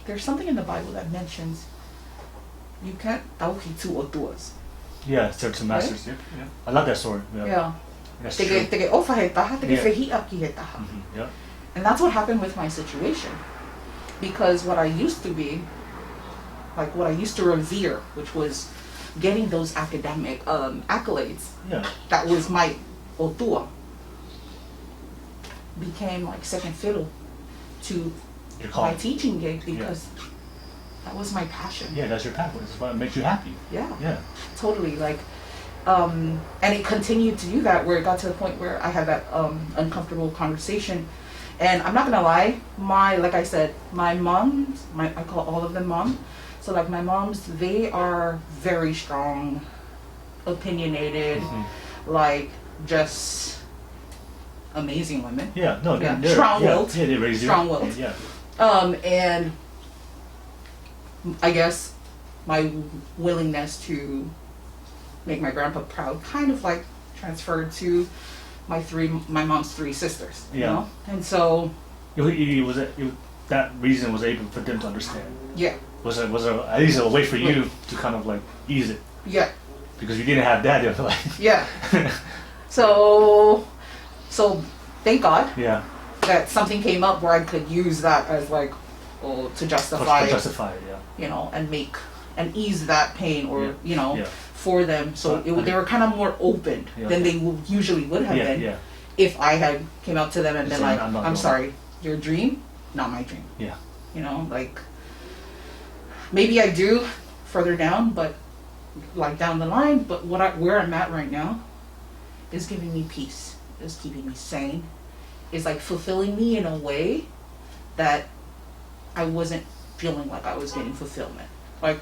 there's something in the Bible that mentions you can't tauhi two otuas. Yeah, serve two masters. Right? Yeah. I love that story. Yeah. That's true. Tege ofa he taha, tege wehia ki he taha. Yeah. And that's what happened with my situation. Because what I used to be, like what I used to revere, which was getting those academic accolades, that was my otua, became like second fiddle to my teaching gig because that was my passion. Yeah, that's your passion. It's what makes you happy. Yeah. Totally. Like, and it continued to do that where it got to the point where I had that uncomfortable conversation. And I'm not gonna lie, like I said, my moms, I call all of them mom. So like my moms, they are very strong, opinionated, like just amazing women. Yeah, no, they're strong-willed. Yeah, they raise you. Strong-willed. Yeah. And I guess my willingness to make my grandpa proud kind of like transferred to my mom's three sisters. You know? And so that reason was able for them to understand. Yeah. Was at least a way for you to kind of like ease it. Yeah. Because you didn't have that, they were like yeah. So thank God. Yeah. That something came up where I could use that as like to justify it, you know, and make and ease that pain or you know for them. So they were kind of more open than they usually would have been if I had came out to them and been like, I'm sorry, your dream, not my dream. Yeah. You know, like maybe I do further down, but like down the line. But where I'm at right now is giving me peace, is keeping me sane, is like fulfilling me in a way that I wasn't feeling like I was getting fulfillment, like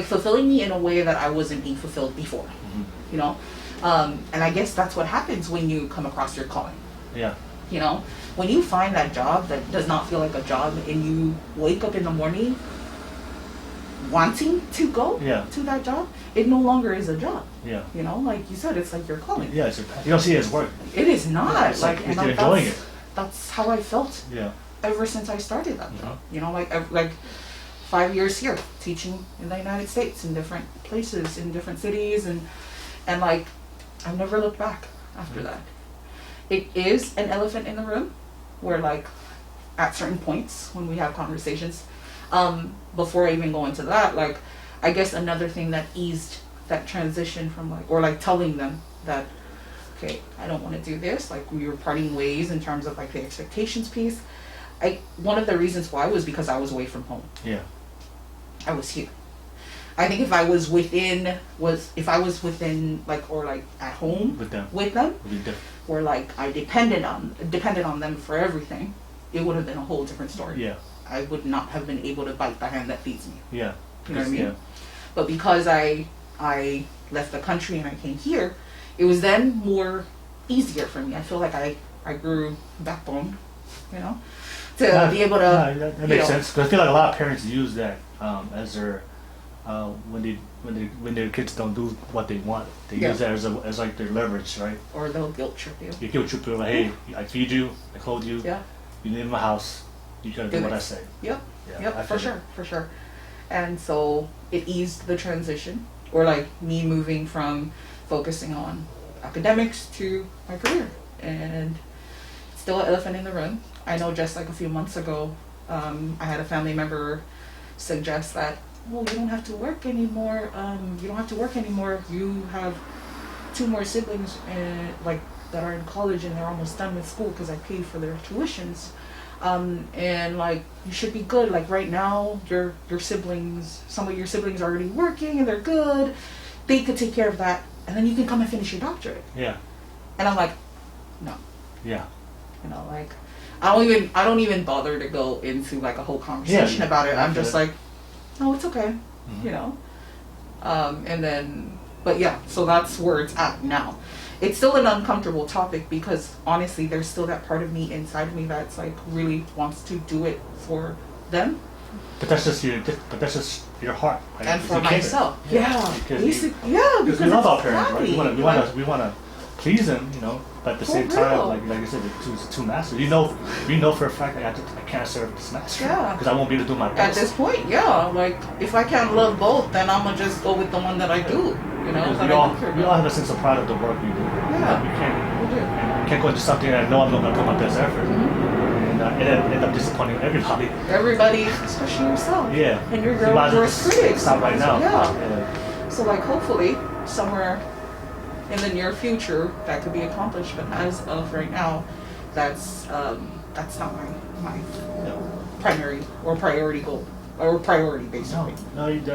fulfilling me in a way that I wasn't being fulfilled before. You know, and I guess that's what happens when you come across your calling. Yeah. You know, when you find that job that does not feel like a job and you wake up in the morning wanting to go to that job, it no longer is a job. Yeah. You know, like you said, it's like your calling. Yeah, you don't see it as work. It is not. It's like you're enjoying it. That's how I felt. Yeah. Ever since I started that job. You know, like 5 years here teaching in the United States in different places, in different cities, and like I've never looked back after that. It is an elephant in the room where like at certain points when we have conversations, before I even go into that, like I guess another thing that eased that transition from like, or like telling them that, okay, I don't want to do this, like we were parting ways in terms of like the expectations piece. One of the reasons why was because I was away from home. Yeah. I was here. I think if I was within like, or like at home with them, or like I depended on them for everything, it would have been a whole different story. Yeah. I would not have been able to bite the hand that feeds me. Yeah. You know what I mean? Yeah. But because I left the country and I came here, it was then more easier for me. I feel like I grew backbone, you know, to be able to. That makes sense. Because I feel like a lot of parents use that as their when their kids don't do what they want, they use that as like their leverage, right? Or they'll guilt trip you. You guilt trip you like, hey, I feed you, I clothe you, you live in my house, you gotta do what I say. Yep. Yeah, yep. For sure. And so it eased the transition, or like me moving from focusing on academics to my career, and still an elephant in the room. I know just like a few months ago, I had a family member suggest that, well, you don't have to work anymore. You have 2 more siblings like that are in college and they're almost done with school because I paid for their tuitions. And like you should be good. Like right now, your siblings, some of your siblings are already working and they're good. They could take care of that, and then you can come and finish your doctorate. Yeah. And I'm like, no. Yeah. You know, like I don't even bother to go into like a whole conversation about it. I'm just like, no, it's okay. You know. And then, but yeah, so that's where it's at now. It's still an uncomfortable topic because honestly, there's still that part of me inside of me that's like really wants to do it for them. But that's just your heart, right? And for myself. Yeah. Because we love our parents, right? We want to please them, you know. But at the same time, like I said, it's two masters. You know for a fact that I can't serve this master. Yeah. Because I won't be able to do my best. At this point, yeah. Like, if I can't love both, then I'm going to just go with the one that I do. You know? We all have a sense of pride of the work we do. Yeah. We can't go into something and I know I'm not going to put my best effort. And end up disappointing everybody. Everybody, especially yourself. Yeah. And you're your worst critic. Stop right now. Yeah. So, like, hopefully, somewhere in the near future, that could be accomplished. But as of right now, that's not my primary or priority goal or priority basically. No, you